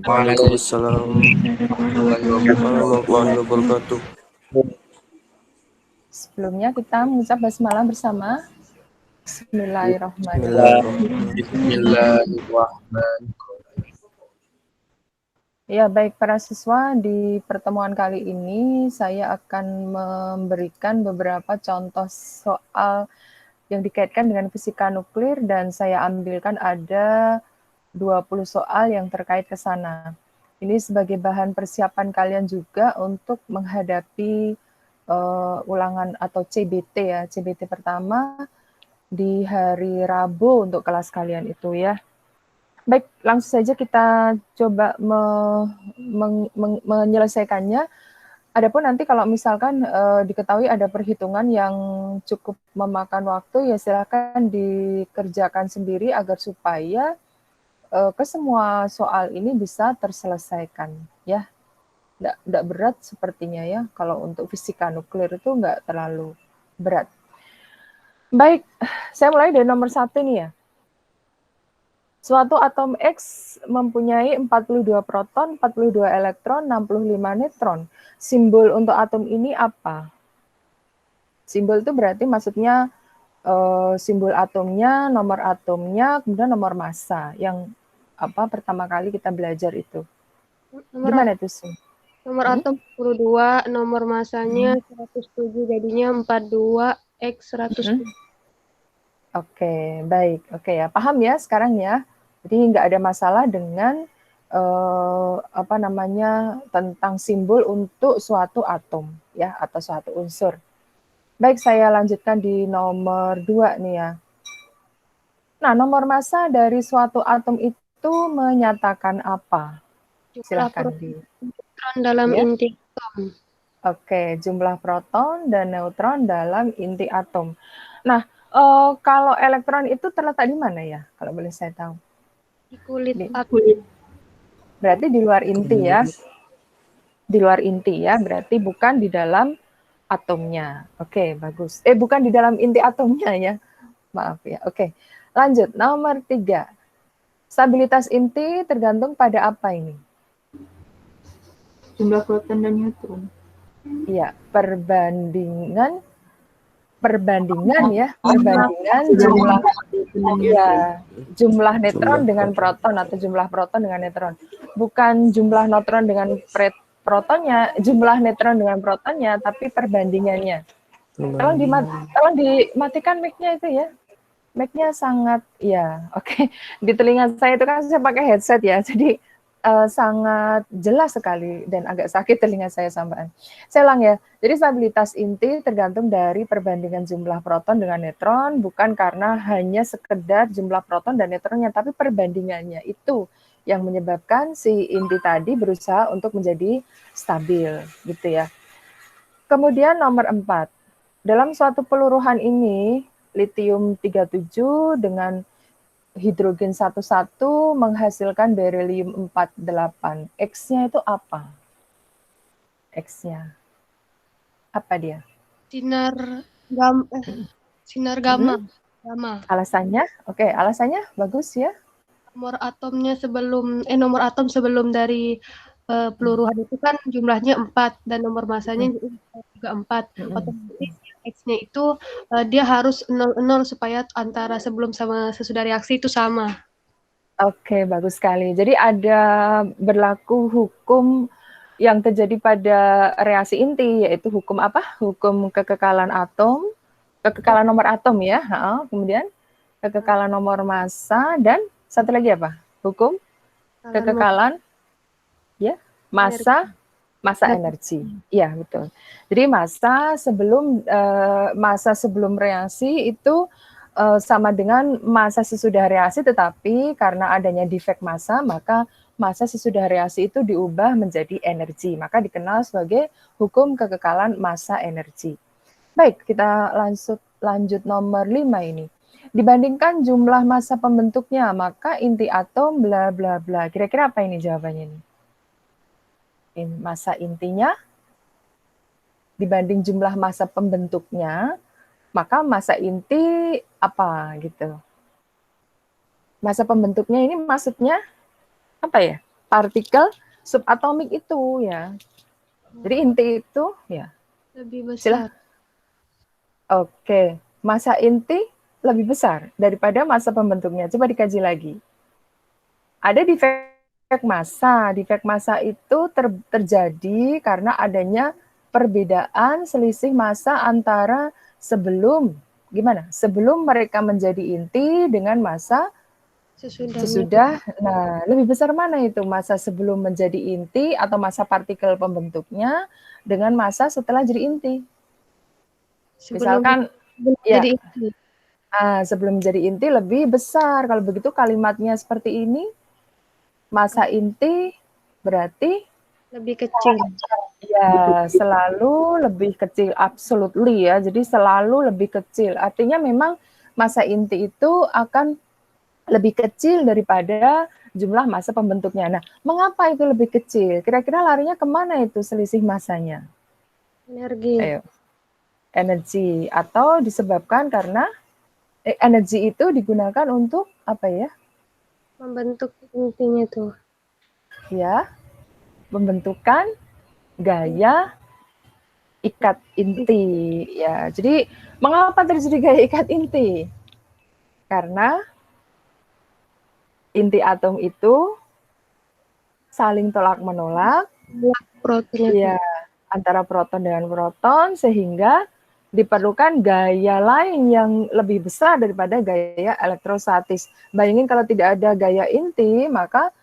Waalaikumsalam warahmatullahi wabarakatuh. Sebelumnya kita mengucap basmalah bersama. Bismillahirrahmanirrahim. Bismillahirrahmanirrahim. Ya, baik para siswa, di pertemuan kali ini saya akan memberikan beberapa contoh soal yang dikaitkan dengan fisika nuklir dan saya ambilkan ada 20 soal yang terkait ke sana. Ini sebagai bahan persiapan kalian juga untuk menghadapi ulangan atau CBT ya, CBT pertama di hari Rabu untuk kelas kalian itu ya. Baik, langsung saja kita coba menyelesaikannya. Adapun nanti kalau misalkan diketahui ada perhitungan yang cukup memakan waktu, ya silakan dikerjakan sendiri agar supaya ke semua soal ini bisa terselesaikan ya. Nggak berat sepertinya ya, kalau untuk fisika nuklir itu nggak terlalu berat. Baik, saya mulai dari nomor 1 nih ya. Suatu atom X mempunyai 42 proton, 42 elektron, 65 neutron. Simbol untuk atom ini apa? Simbol itu berarti maksudnya simbol atomnya, nomor atomnya, kemudian nomor massa yang pertama kali kita belajar itu. Gimana itu sih? Nomor atom 42, nomor massanya 107, jadinya 42 X 107. Oke, baik. Oke ya, paham ya sekarang ya. Jadi nggak ada masalah dengan tentang simbol untuk suatu atom ya atau suatu unsur. Baik, saya lanjutkan di nomor 2 nih ya. Nah, nomor massa dari suatu atom itu menyatakan apa? Silakan Neutron dalam inti atom. Oke, jumlah proton dan neutron dalam inti atom. Nah, kalau elektron itu terletak di mana ya? Kalau boleh saya tahu. Di kulit atom. Berarti di luar inti ya. Di luar inti ya, berarti bukan di dalam atomnya. Oke, bagus. Bukan di dalam inti atomnya ya. Maaf ya. Oke, lanjut. Nomor 3. Stabilitas inti tergantung pada apa ini? Jumlah proton dan neutron. Iya, perbandingan ya, perbandingan jumlah neutron dengan proton atau jumlah proton dengan neutron. Bukan jumlah neutron dengan protonnya, jumlah neutron dengan protonnya, tapi perbandingannya. Tolong dimatikan mic-nya itu ya. Mic-nya sangat oke. Di telinga saya itu kan saya pakai headset ya, jadi sangat jelas sekali dan agak sakit telinga saya sampean. Saya ulang ya. Jadi stabilitas inti tergantung dari perbandingan jumlah proton dengan neutron, bukan karena hanya sekedar jumlah proton dan neutronnya, tapi perbandingannya itu yang menyebabkan si inti tadi berusaha untuk menjadi stabil gitu ya. Kemudian nomor 4. Dalam suatu peluruhan ini, litium 37 dengan hidrogen 11 menghasilkan berilium 48. X-nya itu apa? X-nya. Apa dia? Sinar gamma. Alasannya? Oke, alasannya bagus ya. Nomor atom sebelum dari peluruhan itu kan jumlahnya 4 dan nomor massanya juga 4. Otomatis X-nya itu dia harus 0 supaya antara sebelum sama sesudah reaksi itu sama. Oke, bagus sekali. Jadi ada berlaku hukum yang terjadi pada reaksi inti, yaitu hukum apa? Hukum kekekalan atom, kekekalan nomor atom ya. Kemudian kekekalan nomor massa dan satu lagi apa? Hukum kekekalan massa energi. Iya, betul. Jadi massa sebelum reaksi itu sama dengan massa sesudah reaksi, tetapi karena adanya defek massa, maka massa sesudah reaksi itu diubah menjadi energi. Maka dikenal sebagai hukum kekekalan massa energi. Baik, kita lanjut nomor 5 ini. Dibandingkan jumlah massa pembentuknya, maka inti atom bla bla bla. Kira-kira apa ini jawabannya nih? Massa intinya dibanding jumlah massa pembentuknya, maka massa inti apa gitu. Massa pembentuknya ini maksudnya apa ya? partikel subatomik itu ya. Jadi inti itu ya. Lebih besar. Oke, massa inti lebih besar daripada massa pembentuknya. Coba dikaji lagi. Ada defek massa. Defek massa itu terjadi karena adanya perbedaan selisih massa antara sebelum mereka menjadi inti dengan massa sesudah. Nah, lebih besar mana itu massa sebelum menjadi inti atau massa partikel pembentuknya dengan massa setelah jadi inti? Misalkan jadi inti. Sebelum menjadi inti lebih besar. Kalau begitu kalimatnya seperti ini, massa inti berarti lebih kecil. Ya, selalu lebih kecil, absolutely ya. Jadi selalu lebih kecil. Artinya memang massa inti itu akan lebih kecil daripada jumlah massa pembentuknya. Nah, mengapa itu lebih kecil? Kira-kira larinya kemana itu selisih massanya? Energi. Ayo. Energi. Atau disebabkan karena energi itu digunakan untuk apa ya? Membentuk intinya tuh. Ya, pembentukan gaya ikat inti. Ya, jadi mengapa terjadi gaya ikat inti? Karena inti atom itu saling tolak-menolak ya, antara proton dengan proton, sehingga diperlukan gaya lain yang lebih besar daripada gaya elektrostatis. Bayangin kalau tidak ada gaya inti, maka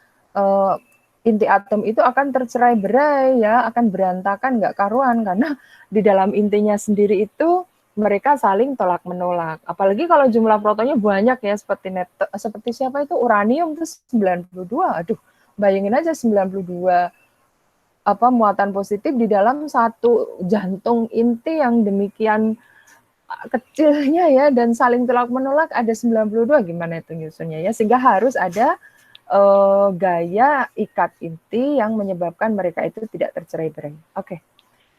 inti atom itu akan tercerai-berai ya, akan berantakan, nggak karuan, karena di dalam intinya sendiri itu mereka saling tolak-menolak. Apalagi kalau jumlah protonnya banyak ya, seperti siapa itu, uranium itu 92. Aduh, bayangin aja 92 muatan positif di dalam satu jantung inti yang demikian kecilnya ya, dan saling tolak-menolak ada 92. Gimana itu nyusunnya ya, sehingga harus ada gaya ikat inti yang menyebabkan mereka itu tidak tercerai-berai. Oke.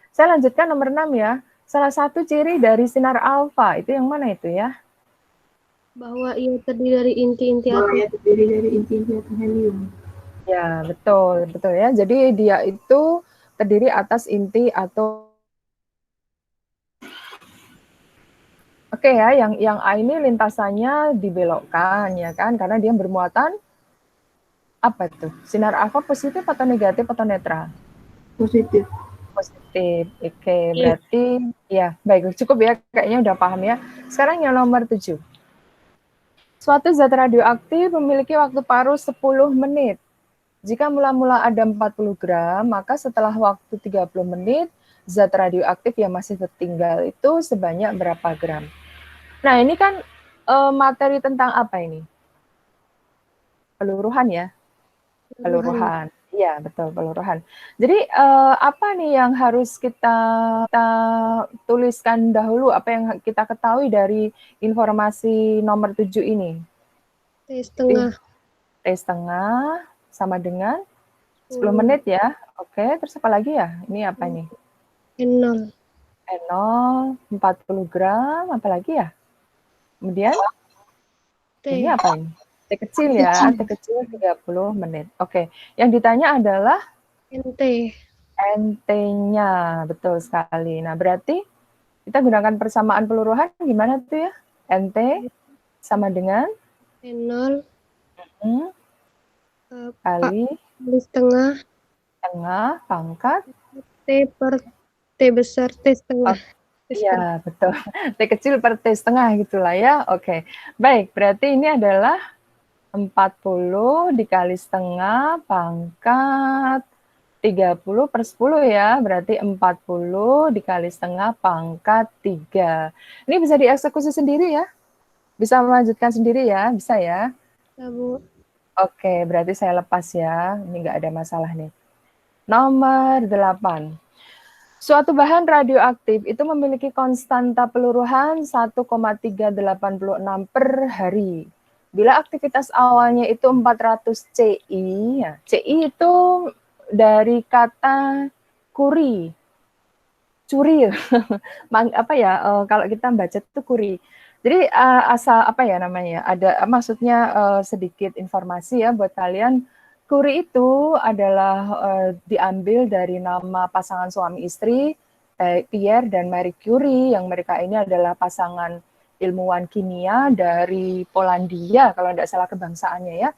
Saya lanjutkan nomor 6 ya. Salah satu ciri dari sinar alfa itu yang mana itu ya? Bahwa ia terdiri dari inti-inti atom helium. Ya, betul ya. Jadi dia itu terdiri atas inti atau Oke ya, yang A ini lintasannya dibelokkan ya kan, karena dia bermuatan apa tuh? Sinar alfa positif atau negatif atau netral? Positif. Positif. Oke, berarti ya baik, cukup ya, kayaknya udah paham ya. Sekarang yang nomor 7. Suatu zat radioaktif memiliki waktu paruh 10 menit. Jika mula-mula ada 40 gram, maka setelah waktu 30 menit, zat radioaktif yang masih tertinggal itu sebanyak berapa gram? Nah, ini kan materi tentang apa ini? Peluruhan ya? Peluruhan. Iya, betul, peluruhan. Jadi, apa nih yang harus kita tuliskan dahulu? Apa yang kita ketahui dari informasi nomor 7 ini? T setengah. T setengah sama dengan 10 menit ya. Oke, terus apa lagi ya? Ini apa nih? N0. N0, 40 gram, apa lagi ya? Kemudian, ini apa ini? T kecil ya, T kecil 30 menit. Oke, yang ditanya adalah NT. NT-nya, betul sekali. Nah, berarti kita gunakan persamaan peluruhan gimana tuh ya? NT sama dengan N0 kali setengah pangkat T per T besar T setengah. Iya, betul. T kecil per T setengah gitulah ya. Oke. Baik, berarti ini adalah 40 dikali setengah pangkat 30 per 10 ya. Berarti 40 dikali setengah pangkat 3. Ini bisa dieksekusi sendiri ya? Bisa melanjutkan sendiri ya? Bisa ya? Ya, Bu. Oke, berarti saya lepas ya. Ini nggak ada masalah nih. Nomor 8. Suatu bahan radioaktif itu memiliki konstanta peluruhan 1,386 per hari. Bila aktivitas awalnya itu 400 CI, ya, CI itu dari kata curi, apa ya? Kalau kita baca itu curi. Jadi asal apa ya namanya? Ada maksudnya sedikit informasi ya buat kalian. Curie itu adalah diambil dari nama pasangan suami istri Pierre dan Marie Curie, yang mereka ini adalah pasangan ilmuwan kimia dari Polandia kalau tidak salah kebangsaannya ya.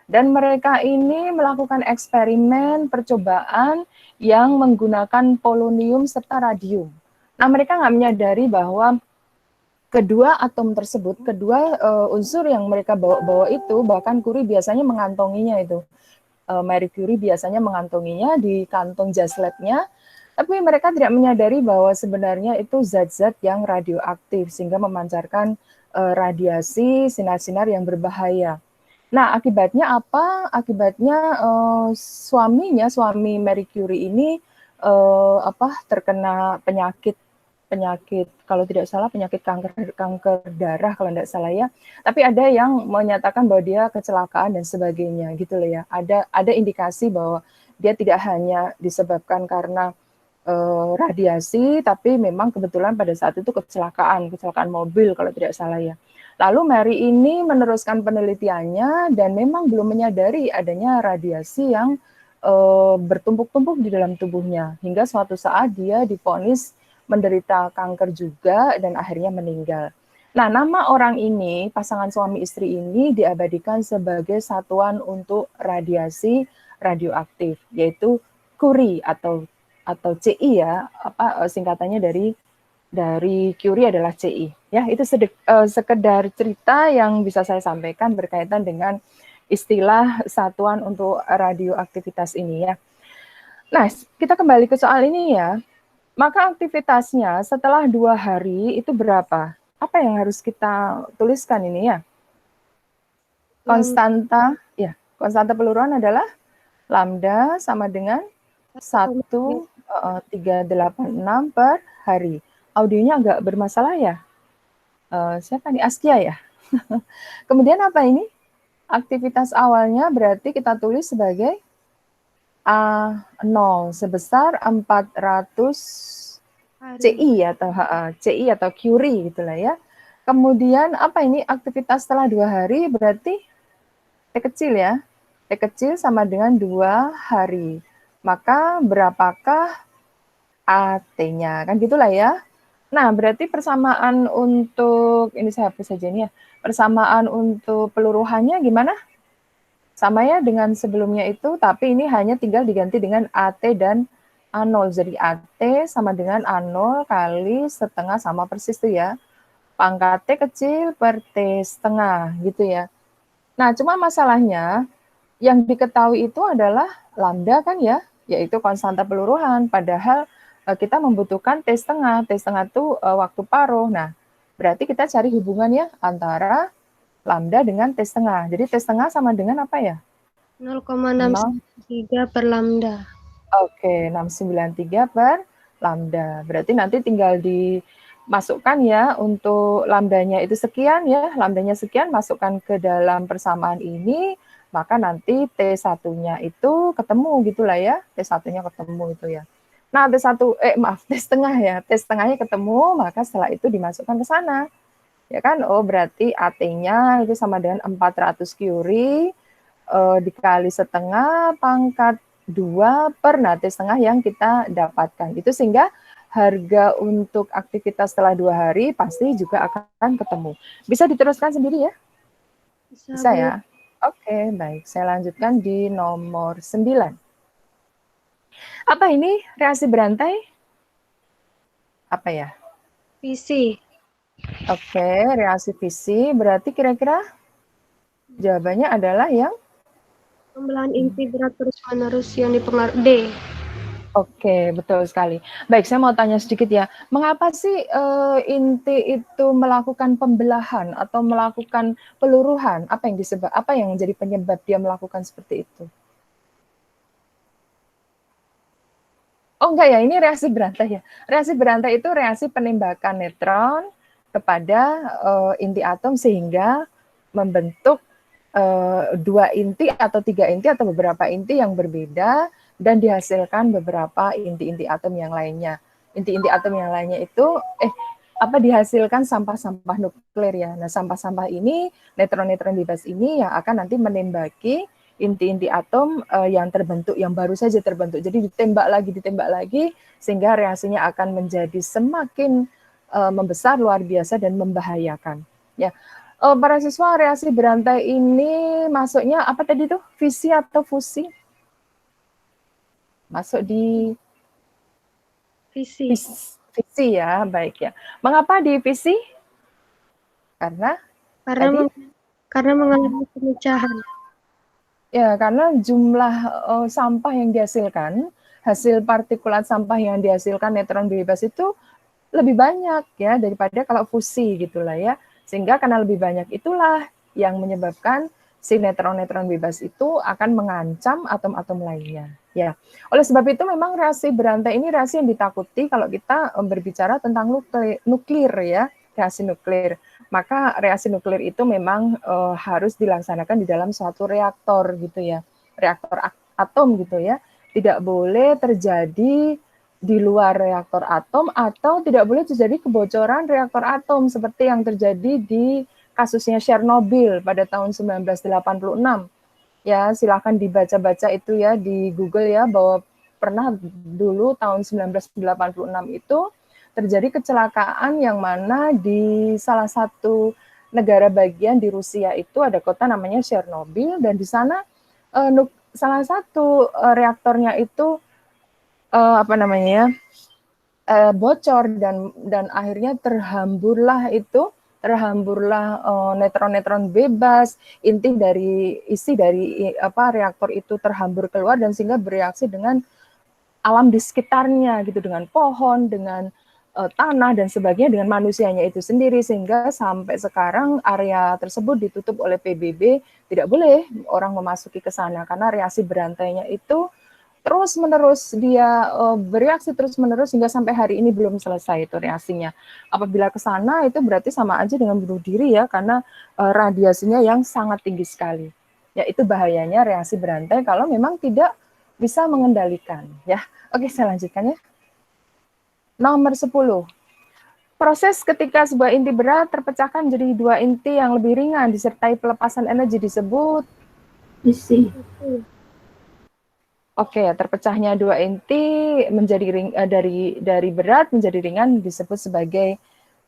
Dan mereka ini melakukan eksperimen percobaan yang menggunakan polonium serta radium. Nah, mereka nggak menyadari bahwa kedua atom tersebut, kedua unsur yang mereka bawa itu, bahkan Curie biasanya mengantonginya itu. Marie Curie biasanya mengantonginya di kantong jas lab-nya, tapi mereka tidak menyadari bahwa sebenarnya itu zat-zat yang radioaktif sehingga memancarkan radiasi sinar-sinar yang berbahaya. Nah, akibatnya apa? Akibatnya suami Marie Curie ini terkena penyakit kalau tidak salah penyakit kanker darah kalau tidak salah ya. Tapi ada yang menyatakan bahwa dia kecelakaan dan sebagainya gitu loh ya. Ada indikasi bahwa dia tidak hanya disebabkan karena radiasi, tapi memang kebetulan pada saat itu kecelakaan mobil kalau tidak salah ya. Lalu Mary ini meneruskan penelitiannya dan memang belum menyadari adanya radiasi yang bertumpuk-tumpuk di dalam tubuhnya hingga suatu saat dia divonis menderita kanker juga dan akhirnya meninggal. Nah, nama orang ini, pasangan suami istri ini diabadikan sebagai satuan untuk radiasi radioaktif, yaitu Curie atau CI ya, singkatannya dari Curie adalah CI. Ya, itu sekedar cerita yang bisa saya sampaikan berkaitan dengan istilah satuan untuk radioaktivitas ini ya. Nah, kita kembali ke soal ini ya. Maka aktivitasnya setelah 2 hari itu berapa? Apa yang harus kita tuliskan ini ya? Konstanta peluruan adalah lambda sama dengan 1,386 per hari. Audionya agak bermasalah ya? Siapa nih? Askia ya? Kemudian apa ini? Aktivitas awalnya berarti kita tulis sebagai A0 sebesar 400 CI atau Curie gitulah ya. Kemudian apa ini aktivitas setelah 2 hari berarti T kecil ya. T kecil sama dengan 2 hari. Maka berapakah AT-nya? Kan gitulah ya. Nah, berarti persamaan untuk ini saya hapus saja nih ya. Persamaan untuk peluruhannya gimana? Sama ya dengan sebelumnya itu, tapi ini hanya tinggal diganti dengan AT dan A0. Jadi AT sama dengan A0 kali setengah sama persis tuh ya. Pangkat T kecil per T setengah gitu ya. Nah, cuma masalahnya yang diketahui itu adalah lambda kan ya, yaitu konstanta peluruhan. Padahal kita membutuhkan T setengah. T setengah itu waktu paruh. Nah, berarti kita cari hubungan ya antara lambda dengan T setengah. Jadi T setengah sama dengan apa ya? 0,693 per lambda. Oke, 693 per lambda. Berarti nanti tinggal dimasukkan ya untuk lambdanya itu sekian ya. Lambdanya sekian, masukkan ke dalam persamaan ini, maka nanti T1-nya itu ketemu gitulah ya. T1-nya ketemu itu ya. Nah, T setengah ya. T setengahnya ketemu, maka setelah itu dimasukkan ke sana. Ya kan? Oh, berarti AT-nya itu sama dengan 400 Curie dikali setengah pangkat 2 per T setengah yang kita dapatkan. Itu sehingga harga untuk aktivitas setelah 2 hari pasti juga akan ketemu. Bisa diteruskan sendiri ya? Bisa ya? Oke, baik. Saya lanjutkan di nomor 9. Apa ini reaksi berantai? Apa ya? Fisi. Oke, reaksi fisi berarti kira-kira jawabannya adalah yang pembelahan inti berat terus-menerus yang dipengaruhi D. Oke, betul sekali. Baik, saya mau tanya sedikit ya. Mengapa sih inti itu melakukan pembelahan atau melakukan peluruhan? Apa yang menjadi penyebab dia melakukan seperti itu? Oh enggak ya, ini reaksi berantai ya. Reaksi berantai itu reaksi penembakan neutron kepada inti atom sehingga membentuk 2 inti atau 3 inti atau beberapa inti yang berbeda dan dihasilkan beberapa inti-inti atom yang lainnya. Inti-inti atom yang lainnya itu dihasilkan sampah-sampah nuklir ya. Nah, sampah-sampah ini, neutron-neutron bebas ini yang akan nanti menembaki inti-inti atom yang terbentuk, yang baru saja terbentuk. Jadi ditembak lagi, sehingga reaksinya akan menjadi semakin membesar, luar biasa, dan membahayakan. Ya, para siswa, reaksi berantai ini masuknya apa tadi tuh? Fisi atau fusi? Masuk di Fisi. Fisi ya, baik ya. Mengapa di fisi? Karena mengalami pemecahan. Ya, karena jumlah sampah yang dihasilkan, hasil partikulat sampah yang dihasilkan neutron bebas itu lebih banyak ya daripada kalau fusi gitulah ya. Sehingga karena lebih banyak itulah yang menyebabkan si neutron-neutron bebas itu akan mengancam atom-atom lainnya. Ya, oleh sebab itu memang reaksi berantai ini reaksi yang ditakuti kalau kita berbicara tentang nuklir ya, reaksi nuklir. Maka reaksi nuklir itu memang harus dilaksanakan di dalam suatu reaktor gitu ya, reaktor atom gitu ya. Tidak boleh terjadi di luar reaktor atom atau tidak boleh terjadi kebocoran reaktor atom seperti yang terjadi di kasusnya Chernobyl pada tahun 1986. Ya, silakan dibaca-baca itu ya di Google ya, bahwa pernah dulu tahun 1986 itu terjadi kecelakaan yang mana di salah satu negara bagian di Rusia itu ada kota namanya Chernobyl, dan di sana salah satu reaktornya itu bocor, dan akhirnya terhamburlah neutron-neutron bebas, isi dari reaktor itu terhambur keluar, dan sehingga bereaksi dengan alam di sekitarnya gitu, dengan pohon, dengan tanah dan sebagainya, dengan manusianya itu sendiri, sehingga sampai sekarang area tersebut ditutup oleh PBB, tidak boleh orang memasuki ke sana karena reaksi berantainya itu terus-menerus, dia bereaksi terus-menerus hingga sampai hari ini belum selesai itu reaksinya. Apabila ke sana itu berarti sama aja dengan bunuh diri ya, karena radiasinya yang sangat tinggi sekali. Ya, itu bahayanya reaksi berantai kalau memang tidak bisa mengendalikan ya. Oke, saya lanjutkan ya. Nomor 10. Proses ketika sebuah inti berat terpecahkan menjadi dua inti yang lebih ringan disertai pelepasan energi disebut fisi. Oke, terpecahnya dua inti menjadi dari berat menjadi ringan disebut sebagai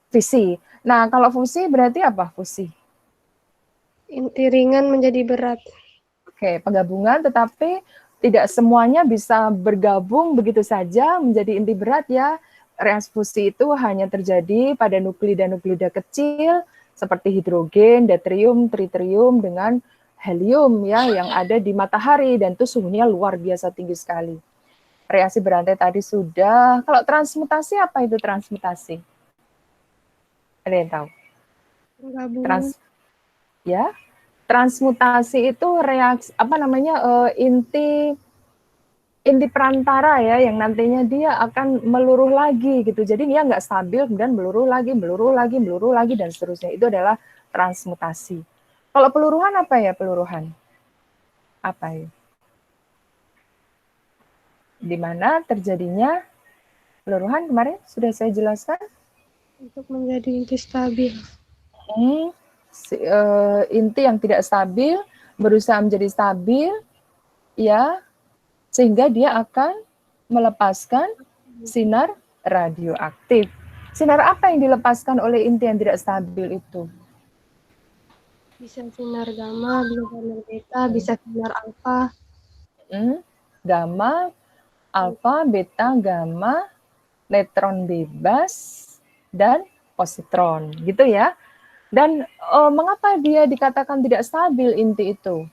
fisi. Nah, kalau fusi berarti apa fusi? Inti ringan menjadi berat. Oke, penggabungan, tetapi tidak semuanya bisa bergabung begitu saja menjadi inti berat ya. Reaksi fusi itu hanya terjadi pada nuklida-nuklida kecil seperti hidrogen, deuterium, tritium dengan helium ya yang ada di matahari, dan itu suhunya luar biasa tinggi sekali. Reaksi berantai tadi sudah. Kalau transmutasi, apa itu transmutasi? Ada yang tahu? Transmutasi itu reaksi inti perantara ya, yang nantinya dia akan meluruh lagi gitu. Jadi dia nggak stabil, kemudian meluruh lagi, dan seterusnya. Itu adalah transmutasi. Kalau peluruhan apa ya peluruhan? Apa ya? Di mana terjadinya peluruhan kemarin sudah saya jelaskan. Untuk menjadi inti stabil. Inti yang tidak stabil berusaha menjadi stabil, ya, sehingga dia akan melepaskan sinar radioaktif. Sinar apa yang dilepaskan oleh inti yang tidak stabil itu? Bisa sinar gamma, bisa sinar beta, bisa sinar alfa. Gamma, alfa, beta, gamma, neutron bebas, dan positron, gitu ya. Dan mengapa dia dikatakan tidak stabil inti itu?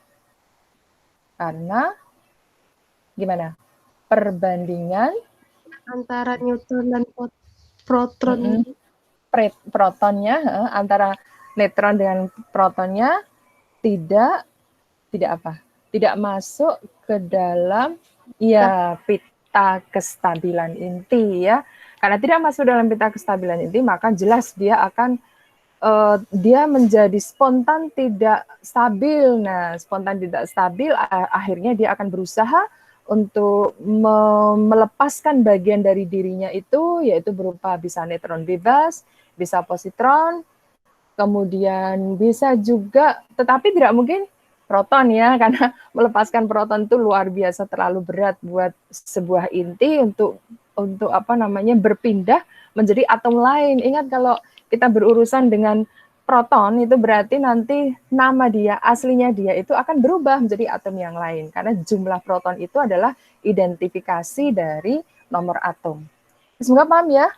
Karena gimana? Perbandingan antara neutron dan proton. Protonnya antara neutron dengan protonnya tidak masuk ke dalam pita kestabilan inti ya. Karena tidak masuk dalam pita kestabilan inti, maka jelas dia akan dia menjadi spontan tidak stabil. Nah, spontan tidak stabil akhirnya dia akan berusaha untuk melepaskan bagian dari dirinya itu, yaitu berupa bisa neutron bebas, bisa positron, kemudian bisa juga, tetapi tidak mungkin proton ya, karena melepaskan proton itu luar biasa terlalu berat buat sebuah inti untuk apa namanya berpindah menjadi atom lain. Ingat kalau kita berurusan dengan proton itu berarti nanti nama dia, aslinya dia itu akan berubah menjadi atom yang lain karena jumlah proton itu adalah identifikasi dari nomor atom. Semoga paham ya.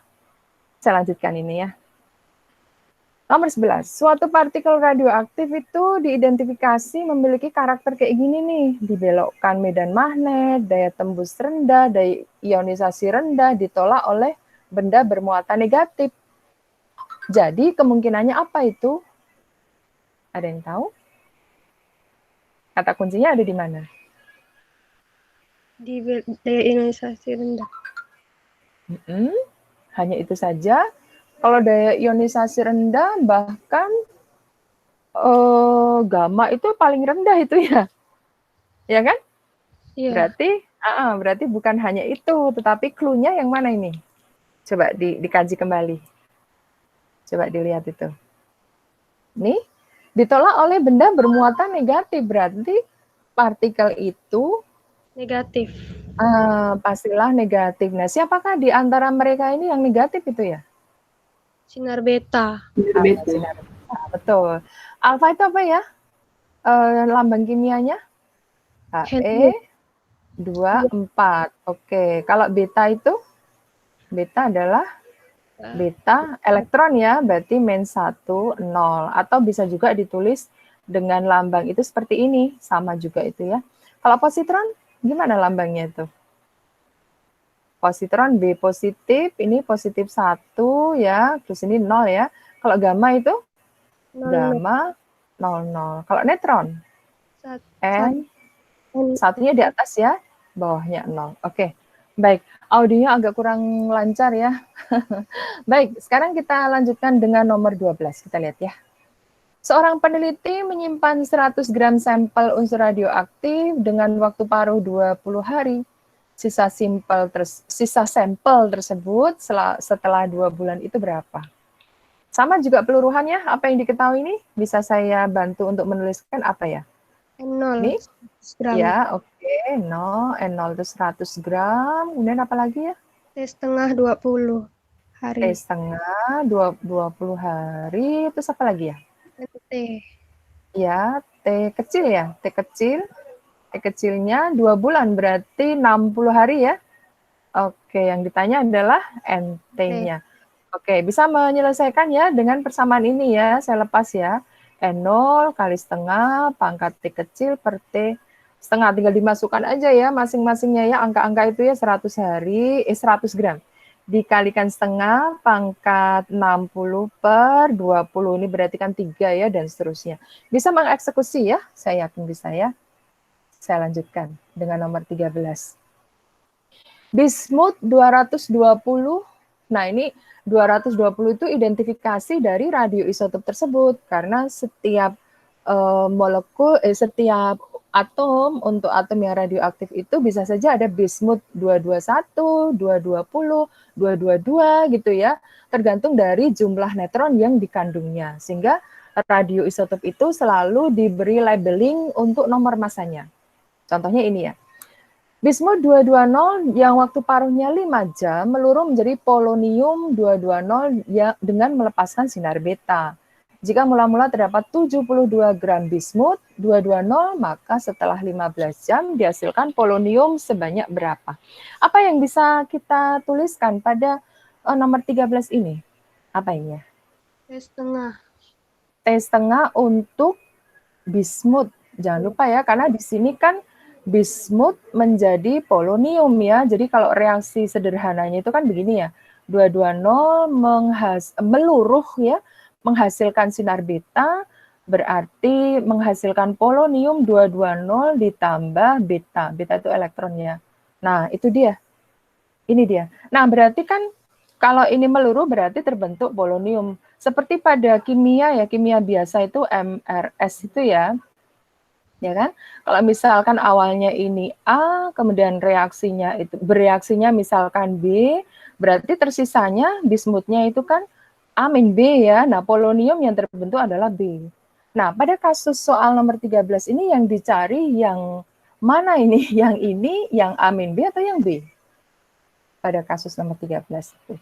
Saya lanjutkan ini ya. Nomor 11, suatu partikel radioaktif itu diidentifikasi memiliki karakter kayak gini nih, dibelokkan medan magnet, daya tembus rendah, daya ionisasi rendah, ditolak oleh benda bermuatan negatif. Jadi kemungkinannya apa itu? Ada yang tahu? Kata kuncinya ada di mana? Di daya ionisasi rendah. Hanya itu saja. Kalau daya ionisasi rendah, bahkan gamma itu paling rendah itu ya, ya kan? Iya. Berarti bukan hanya itu, tetapi clue-nya yang mana ini? Coba dikaji kembali. Coba dilihat itu. Nih, ditolak oleh benda bermuatan negatif, berarti partikel itu Negatif. pastilah negatif. Nah, siapakah di antara mereka ini yang negatif itu ya? Sinar beta. Sinar beta. Betul. Alfa itu apa ya? Lambang kimianya? He24. Oke. Kalau beta itu? Beta adalah beta elektron ya, berarti -1, 0. Atau bisa juga ditulis dengan lambang itu seperti ini. Sama juga itu ya. Kalau positron, gimana lambangnya itu? Positron B positif, ini positif 1 ya, terus ini 0 ya. Kalau gamma itu? Gamma 00. Kalau neutron? N. Satunya di atas ya, bawahnya 0. Oke, baik. Audionya agak kurang lancar ya. Baik, sekarang kita lanjutkan dengan nomor 12. Kita lihat ya. Seorang peneliti menyimpan 100 gram sampel unsur radioaktif dengan waktu paruh 20 hari. Sisa sampel tersebut setelah 2 bulan itu berapa? Sama juga peluruhannya, apa yang diketahui ini? Bisa saya bantu untuk menuliskan apa ya? N0. Nih? Ya, oke. N0 itu 100 gram. Kemudian apa lagi ya? T setengah 20 hari. T setengah 20 hari. Terus apa lagi ya? T. Ya, T kecil ya. T kecil. T kecilnya 2 bulan, berarti 60 hari ya. Oke, yang ditanya adalah NT-nya. Oke, bisa menyelesaikan ya dengan persamaan ini ya. Saya lepas ya. N0 kali setengah pangkat T kecil per T setengah. Tinggal dimasukkan aja ya masing-masingnya ya. Angka-angka itu ya 100 hari, 100 gram. Dikalikan setengah pangkat 60 per 20. Ini berarti kan 3 ya dan seterusnya. Bisa mengeksekusi ya? Saya yakin bisa ya. Saya lanjutkan dengan nomor 13. Bismut 220. Nah, ini 220 itu identifikasi dari radioisotop tersebut karena setiap setiap atom untuk atom yang radioaktif itu bisa saja ada bismut 221, 220, 222 gitu ya, tergantung dari jumlah neutron yang dikandungnya. Sehingga radioisotop itu selalu diberi labeling untuk nomor masanya. Contohnya ini ya. Bismut 220 yang waktu paruhnya 5 jam meluruh menjadi polonium 220 dengan melepaskan sinar beta. Jika mula-mula terdapat 72 gram bismut 220, maka setelah 15 jam dihasilkan polonium sebanyak berapa? Apa yang bisa kita tuliskan pada nomor 13 ini? Apa ini ya? T setengah. T setengah untuk bismut. Jangan lupa ya, karena di sini kan bismut menjadi polonium ya. Jadi kalau reaksi sederhananya itu kan begini ya. 220 meluruh ya, menghasilkan sinar beta, berarti menghasilkan polonium 220 ditambah beta. Beta itu elektronnya. Nah, itu dia. Ini dia. Nah, berarti kan kalau ini meluruh berarti terbentuk polonium. Seperti pada kimia ya, kimia biasa itu MRS itu ya. Ya kan? Kalau misalkan awalnya ini A, kemudian bereaksinya misalkan B, berarti tersisanya bismutnya itu kan A min B ya. Nah, polonium yang terbentuk adalah B. Nah, pada kasus soal nomor 13 ini yang dicari yang mana ini? Yang ini, yang A min B atau yang B? Pada kasus nomor 13 itu.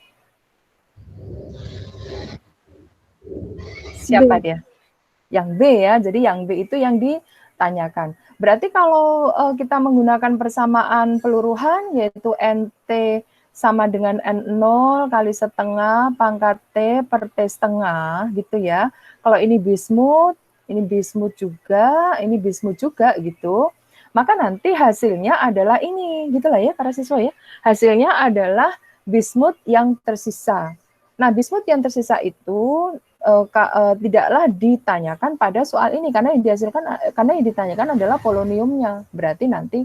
Siapa B. dia? Yang B ya, jadi yang B itu yang ditanyakan. Berarti kalau kita menggunakan persamaan peluruhan, yaitu NT sama dengan N0 kali setengah pangkat T per T setengah, gitu ya. Kalau ini bismut juga, ini bismut juga, gitu. Maka nanti hasilnya adalah ini, gitulah ya para siswa ya. Hasilnya adalah bismut yang tersisa. Nah, bismut yang tersisa itu tidaklah ditanyakan pada soal ini karena yang ditanyakan adalah poloniumnya. Berarti nanti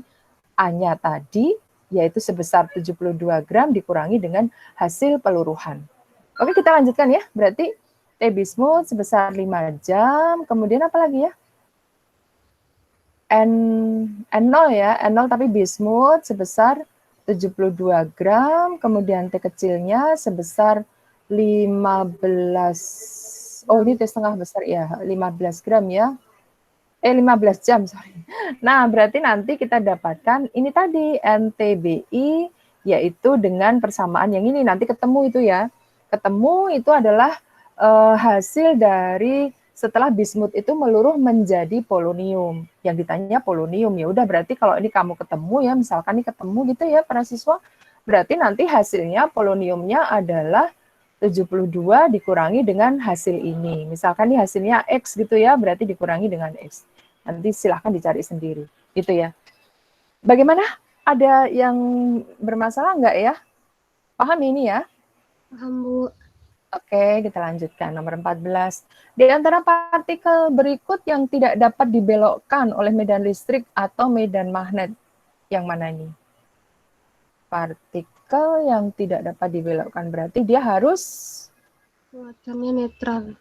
A-nya tadi yaitu sebesar 72 gram dikurangi dengan hasil peluruhan. Oke, kita lanjutkan ya. Berarti T bismut sebesar 5 jam, kemudian apa lagi ya? N0 ya, N0 tapi bismut sebesar 72 gram, kemudian T kecilnya sebesar 15. Oh, ini T setengah besar ya, 15 gram ya. 15 jam, sorry. Nah, berarti nanti kita dapatkan ini tadi NTBI, yaitu dengan persamaan yang ini. Nanti ketemu itu ya. Ketemu itu adalah hasil dari setelah bismut itu meluruh menjadi polonium. Yang ditanya polonium, ya udah berarti kalau ini kamu ketemu ya, misalkan ini ketemu gitu ya para siswa, berarti nanti hasilnya poloniumnya adalah 72 dikurangi dengan hasil ini. Misalkan ini hasilnya X gitu ya, berarti dikurangi dengan X. Nanti silahkan dicari sendiri, gitu ya. Bagaimana? Ada yang bermasalah nggak ya? Paham ini ya? Paham, Bu. Oke, kita lanjutkan. Nomor 14. Di antara partikel berikut yang tidak dapat dibelokkan oleh medan listrik atau medan magnet, yang mana ini? Partikel yang tidak dapat dibelokkan, berarti dia harus Muatannya netral.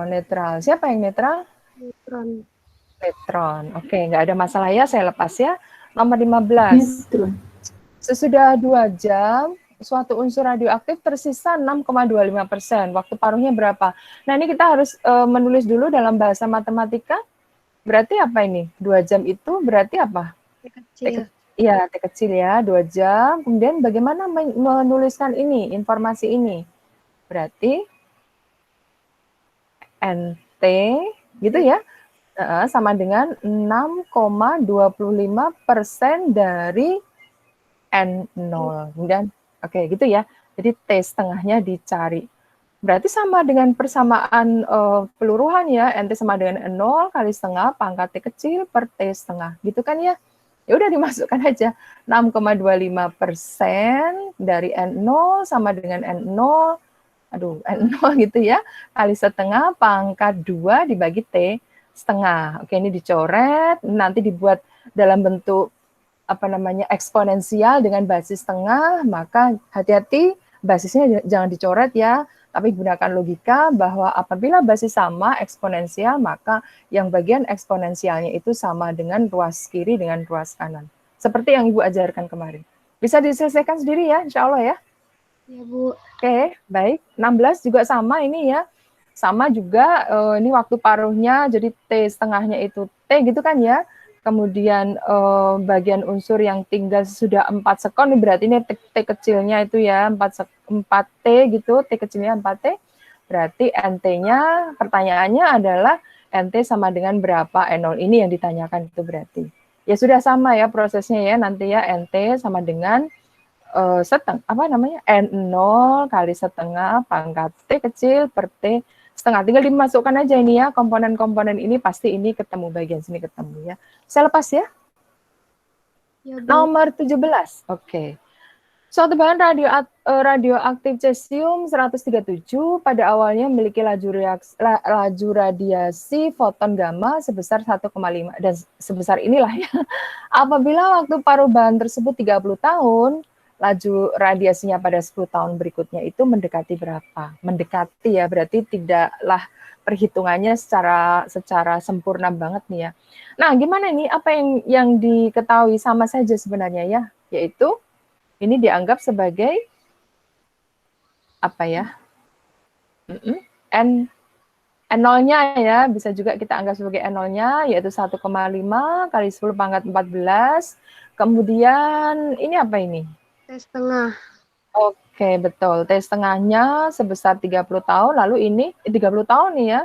netral. Siapa yang netral? Neutron. Neutron. Oke, nggak ada masalah ya, saya lepas ya. Nomor 15. Neutron. Sesudah 2 jam, suatu unsur radioaktif tersisa 6,25%. Waktu paruhnya berapa? Nah, ini kita harus menulis dulu dalam bahasa matematika. Berarti apa ini? 2 jam itu berarti apa? T kecil. Iya, T kecil ya, 2 jam. Kemudian bagaimana menuliskan ini, informasi ini? Berarti NT, gitu ya, sama dengan 6,25% dari N0. Kemudian, oke, gitu ya. Jadi T setengahnya dicari. Berarti sama dengan persamaan peluruhan ya, NT sama dengan N0 kali setengah pangkat T kecil per T setengah. Gitu kan ya? Ya udah dimasukkan aja. 6,25% dari N0 sama dengan N0, N0 gitu ya, kali setengah pangkat 2 dibagi T setengah. Oke, ini dicoret, nanti dibuat dalam bentuk eksponensial dengan basis setengah, maka hati-hati basisnya jangan dicoret ya, tapi gunakan logika bahwa apabila basis sama eksponensial, maka yang bagian eksponensialnya itu sama dengan ruas kiri dengan ruas kanan. Seperti yang Ibu ajarkan kemarin. Bisa diselesaikan sendiri ya, insya Allah ya. Ya, Bu. Oke, baik. 16 juga sama ini ya. Sama juga, ini waktu paruhnya, jadi T setengahnya itu T gitu kan ya. Kemudian bagian unsur yang tinggal sudah 4 sekon, berarti ini T kecilnya itu ya, 4T gitu, T kecilnya 4T. Berarti NT-nya, pertanyaannya adalah NT sama dengan berapa? N0 ini yang ditanyakan itu berarti. Ya sudah sama ya prosesnya ya, nanti ya NT sama dengan N0 kali setengah pangkat T kecil per T setengah. Tinggal dimasukkan aja ini ya, komponen-komponen ini pasti ini ketemu, bagian sini ketemu ya. Saya lepas ya. Ya, Bu. Nomor 17. Oke. Suatu bahan radioaktif cesium 137 pada awalnya memiliki laju radiasi foton gamma sebesar 1,5 dan sebesar inilah ya. Apabila waktu paruh bahan tersebut 30 tahun, laju radiasinya pada 10 tahun berikutnya itu mendekati berapa? Mendekati ya, berarti tidaklah perhitungannya secara sempurna banget nih ya. Nah, gimana nih? Apa yang diketahui sama saja sebenarnya ya? Yaitu ini dianggap sebagai apa ya? N N0-nya ya, bisa juga kita anggap sebagai N0-nya, yaitu 1,5 kali 10 pangkat 14. Kemudian ini apa ini? T setengah. Oke, betul. T setengahnya sebesar 30 tahun, lalu ini 30 tahun nih ya.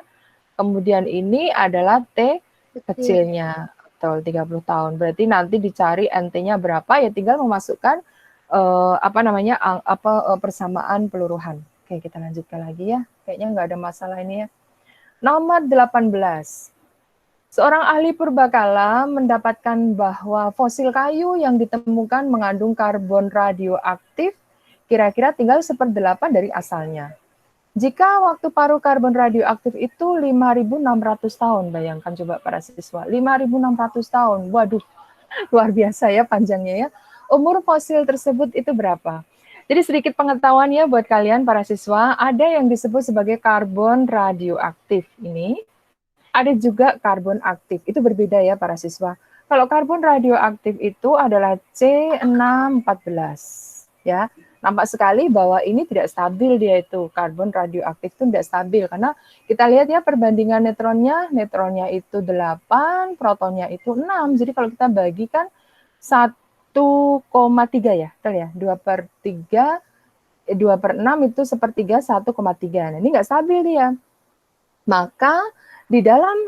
Kemudian ini adalah T Kecil. kecilnya. Betul, 30 tahun. Berarti nanti dicari NT-nya berapa, ya tinggal memasukkan persamaan peluruhan. Oke, kita lanjutkan lagi ya. Kayaknya nggak ada masalah ini ya. Nomor 18. Seorang ahli purbakala mendapatkan bahwa fosil kayu yang ditemukan mengandung karbon radioaktif kira-kira tinggal 1/8 dari asalnya. Jika waktu paruh karbon radioaktif itu 5.600 tahun, bayangkan coba para siswa, 5.600 tahun, waduh, luar biasa ya panjangnya ya. Umur fosil tersebut itu berapa? Jadi sedikit pengetahuan ya buat kalian para siswa, ada yang disebut sebagai karbon radioaktif ini, ada juga karbon aktif. Itu berbeda ya para siswa. Kalau karbon radioaktif itu adalah C614 ya. Nampak sekali bahwa ini tidak stabil dia itu. Karbon radioaktif itu tidak stabil karena kita lihat ya perbandingan neutronnya itu 8, protonnya itu 6. Jadi kalau kita bagikan 1,3 ya, betul ya? 2/3, 2/6 itu sepertiga 1,3. Nah, ini nggak stabil dia. Maka di dalam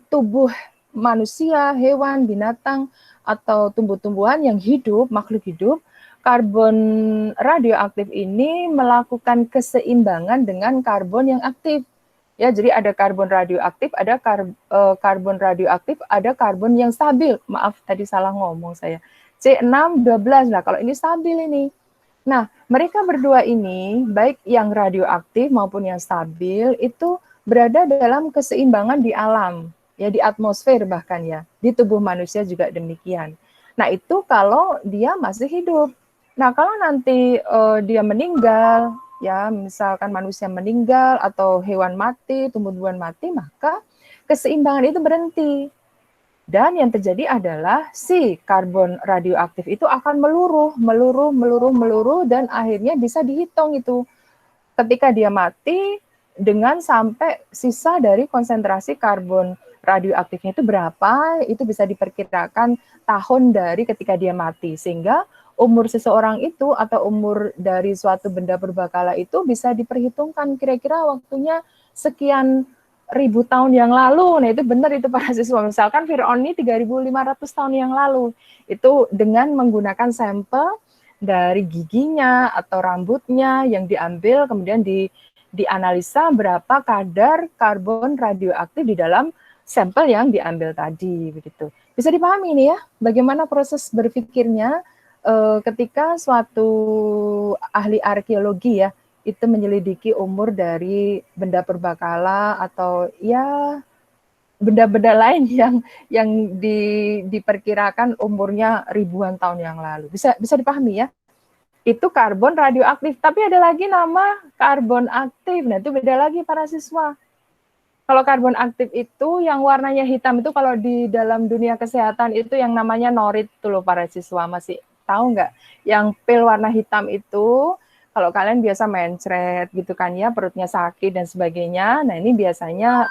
tubuh manusia, hewan, binatang, atau tumbuh-tumbuhan yang hidup, makhluk hidup, karbon radioaktif ini melakukan keseimbangan dengan karbon yang aktif. Ya, jadi ada karbon radioaktif, ada karbon radioaktif, ada karbon yang stabil. Maaf, tadi salah ngomong saya. C612. Nah, kalau ini stabil ini. Nah, mereka berdua ini, baik yang radioaktif maupun yang stabil, itu berada dalam keseimbangan di alam, ya di atmosfer bahkan ya, di tubuh manusia juga demikian. Nah, itu kalau dia masih hidup. Nah, kalau nanti dia meninggal, ya misalkan manusia meninggal atau hewan mati, tumbuh-tumbuhan mati, maka keseimbangan itu berhenti. Dan yang terjadi adalah si karbon radioaktif itu akan meluruh, dan akhirnya bisa dihitung itu. Ketika dia mati, dengan sampai sisa dari konsentrasi karbon radioaktifnya itu berapa, itu bisa diperkirakan tahun dari ketika dia mati. Sehingga umur seseorang itu atau umur dari suatu benda purbakala itu bisa diperhitungkan kira-kira waktunya sekian ribu tahun yang lalu. Nah, itu benar itu para siswa. Misalkan Fir'aun ini 3.500 tahun yang lalu. Itu dengan menggunakan sampel dari giginya atau rambutnya yang diambil, kemudian dianalisa berapa kadar karbon radioaktif di dalam sampel yang diambil tadi, begitu. Bisa dipahami ini ya, bagaimana proses berpikirnya ketika suatu ahli arkeologi ya, itu menyelidiki umur dari benda purbakala atau ya benda-benda lain yang diperkirakan umurnya ribuan tahun yang lalu. Bisa dipahami ya? Itu karbon radioaktif. Tapi ada lagi nama karbon aktif. Nah, itu beda lagi para siswa. Kalau karbon aktif itu yang warnanya hitam itu kalau di dalam dunia kesehatan itu yang namanya norit tuh loh para siswa. Masih tahu nggak? Yang pil warna hitam itu kalau kalian biasa mencret gitu kan ya, perutnya sakit dan sebagainya. Nah, ini biasanya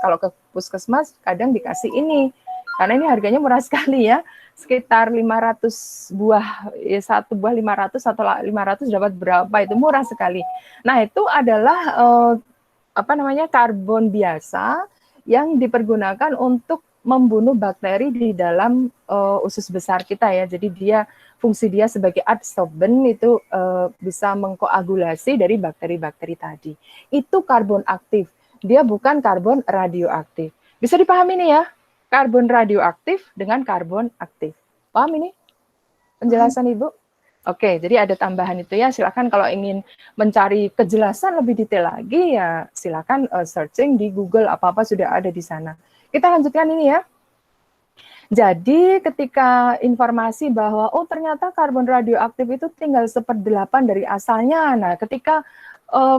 kalau ke puskesmas kadang dikasih ini. Karena ini harganya murah sekali ya. Sekitar 500 buah, ya satu buah 500 atau 500 dapat berapa, itu murah sekali. Nah, itu adalah karbon biasa yang dipergunakan untuk membunuh bakteri di dalam usus besar kita ya. Jadi fungsi dia sebagai adsorben itu bisa mengkoagulasi dari bakteri-bakteri tadi. Itu karbon aktif. Dia bukan karbon radioaktif. Bisa dipahami nih ya? Karbon radioaktif dengan karbon aktif. Paham ini penjelasan Ibu? Oke, jadi ada tambahan itu ya. Silakan kalau ingin mencari kejelasan lebih detail lagi ya silakan searching di Google, apa-apa sudah ada di sana. Kita lanjutkan ini ya. Jadi ketika informasi bahwa ternyata karbon radioaktif itu tinggal 1/8 dari asalnya. Nah, ketika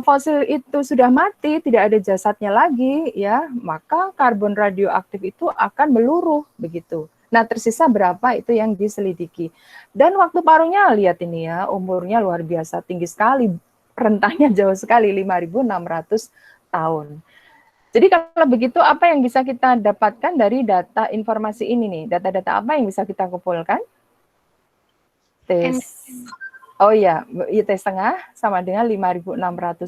fosil itu sudah mati, tidak ada jasadnya lagi ya, maka karbon radioaktif itu akan meluruh begitu. Nah, tersisa berapa itu yang diselidiki. Dan waktu paruhnya lihat ini ya, umurnya luar biasa tinggi sekali, rentangnya jauh sekali 5.600 tahun. Jadi kalau begitu apa yang bisa kita dapatkan dari data informasi ini nih? Data-data apa yang bisa kita kumpulkan? T, oh iya, T setengah sama dengan 5.600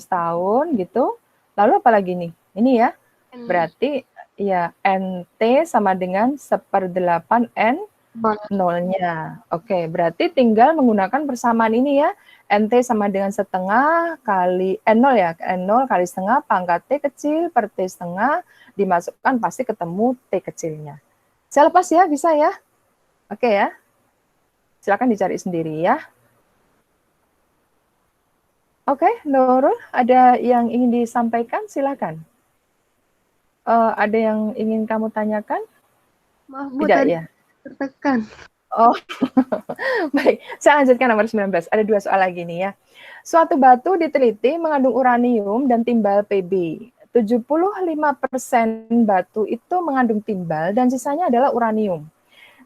tahun gitu. Lalu apa lagi nih? Ini ya, berarti ya NT sama dengan 1/8 N nolnya. Oke, berarti tinggal menggunakan persamaan ini ya. NT sama dengan setengah kali N0 ya. N0 kali setengah pangkat T kecil per T setengah dimasukkan pasti ketemu T kecilnya. Saya lepas ya, bisa ya? Oke ya. Silakan dicari sendiri ya. Oke, Nurul, ada yang ingin disampaikan? Silakan. Ada yang ingin kamu tanyakan? Maaf, Bu, Tidak tadi ya? tertekan. Oh, baik. Saya lanjutkan nomor 19. Ada 2 soal lagi nih ya. Suatu batu diteliti mengandung uranium dan timbal Pb. 75% batu itu mengandung timbal dan sisanya adalah uranium.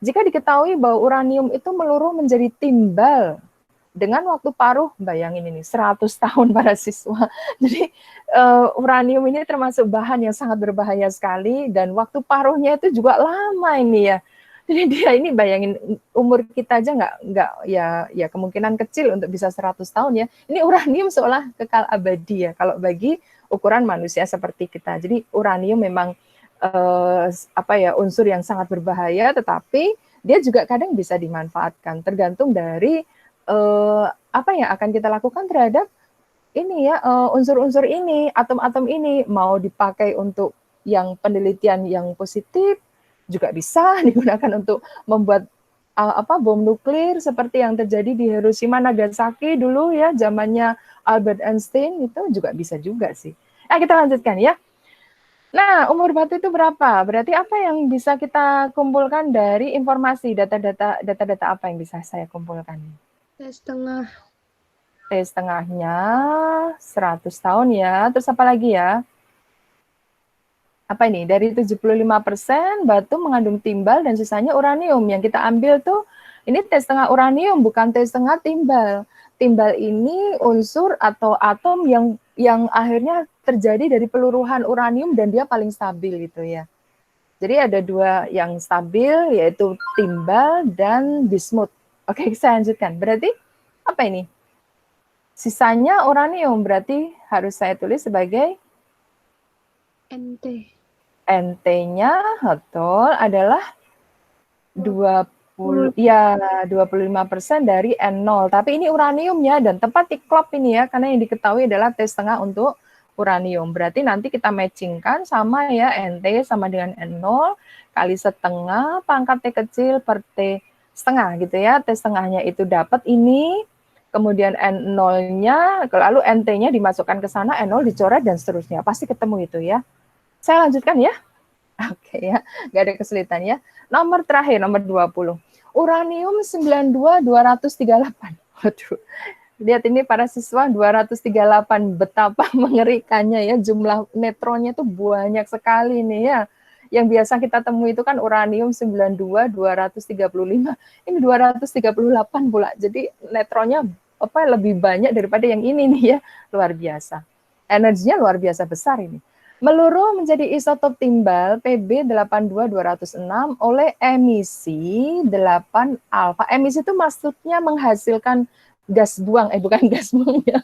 Jika diketahui bahwa uranium itu meluruh menjadi timbal dengan waktu paruh, bayangin ini 100 tahun para siswa. Jadi uranium ini termasuk bahan yang sangat berbahaya sekali dan waktu paruhnya itu juga lama ini ya. Jadi dia ini bayangin umur kita aja nggak ya kemungkinan kecil untuk bisa 100 tahun ya. Ini uranium seolah kekal abadi ya kalau bagi ukuran manusia seperti kita. Jadi uranium memang unsur yang sangat berbahaya, tetapi dia juga kadang bisa dimanfaatkan tergantung dari apa yang akan kita lakukan terhadap ini ya unsur-unsur ini, atom-atom ini mau dipakai untuk yang penelitian yang positif juga bisa digunakan untuk membuat bom nuklir seperti yang terjadi di Hiroshima Nagasaki dulu ya zamannya Albert Einstein, itu juga bisa juga sih. Nah, kita lanjutkan ya. Nah, umur batu itu berapa? Berarti apa yang bisa kita kumpulkan dari informasi data-data apa yang bisa saya kumpulkan? T setengah. T setengahnya 100 tahun ya. Terus apa lagi ya? Apa ini? Dari 75% batu mengandung timbal dan sisanya uranium. Yang kita ambil tuh ini T setengah uranium, bukan T setengah timbal. Timbal ini unsur atau atom yang akhirnya terjadi dari peluruhan uranium dan dia paling stabil gitu ya. Jadi ada 2 yang stabil yaitu timbal dan bismut. Oke, saya lanjutkan. Berarti apa ini? Sisanya uranium, berarti harus saya tulis sebagai NT. NT-nya betul adalah 25% dari N0. Tapi ini uranium ya, dan tepat diklop ini ya, karena yang diketahui adalah T setengah untuk uranium. Berarti nanti kita matchingkan sama ya, NT sama dengan N0 kali setengah pangkat T kecil per T setengah gitu ya. T setengahnya itu dapat ini, kemudian N0-nya, lalu NT-nya dimasukkan ke sana, N0 dicoret, dan seterusnya. Pasti ketemu itu ya. Saya lanjutkan ya. Oke ya, nggak ada kesulitan ya. Nomor terakhir, nomor 20. Uranium 92238. Waduh, lihat ini para siswa 238, betapa mengerikannya ya, jumlah neutronnya itu banyak sekali nih ya. Yang biasa kita temui itu kan uranium 92235, ini 238 pula. Jadi neutronnya lebih banyak daripada yang ini nih ya, luar biasa. Energinya luar biasa besar ini. Meluruh menjadi isotop timbal Pb82206 oleh emisi 8 alfa. Emisi itu maksudnya menghasilkan gas buang, bukan gas buang ya.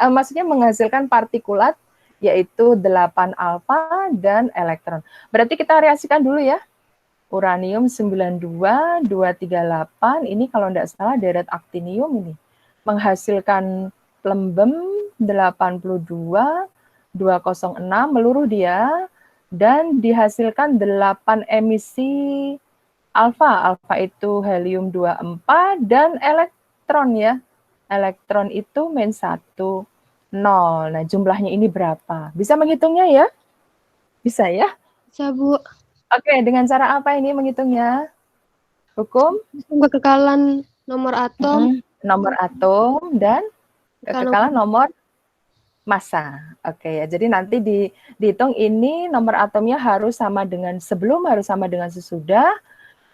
Maksudnya menghasilkan partikulat yaitu 8 alfa dan elektron. Berarti kita reaksikan dulu ya. Uranium 92238 ini kalau tidak salah deret aktinium ini menghasilkan lembem 82 206 meluruh dia dan dihasilkan 8 emisi alfa. Alfa itu helium 24 dan elektron ya. Elektron itu -1 0. Nah, jumlahnya ini berapa? Bisa menghitungnya ya? Bisa ya? Bisa, Bu. Oke, dengan cara apa ini menghitungnya? Hukum? Kekekalan nomor atom. Nomor atom dan kekekalan nomor massa. Oke ya, jadi nanti dihitung ini nomor atomnya harus sama dengan sebelum, harus sama dengan sesudah.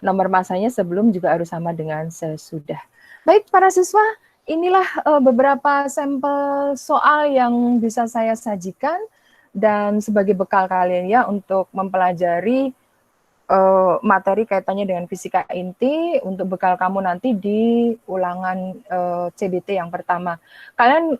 Nomor massanya sebelum juga harus sama dengan sesudah. Baik, para siswa, inilah beberapa sampel soal yang bisa saya sajikan. dan sebagai bekal kalian ya untuk mempelajari materi kaitannya dengan fisika inti untuk bekal kamu nanti di ulangan CBT yang pertama. Kalian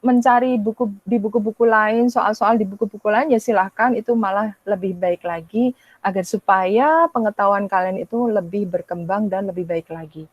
mencari di buku-buku lain, soal-soal di buku-buku lain ya silahkan, itu malah lebih baik lagi agar supaya pengetahuan kalian itu lebih berkembang dan lebih baik lagi.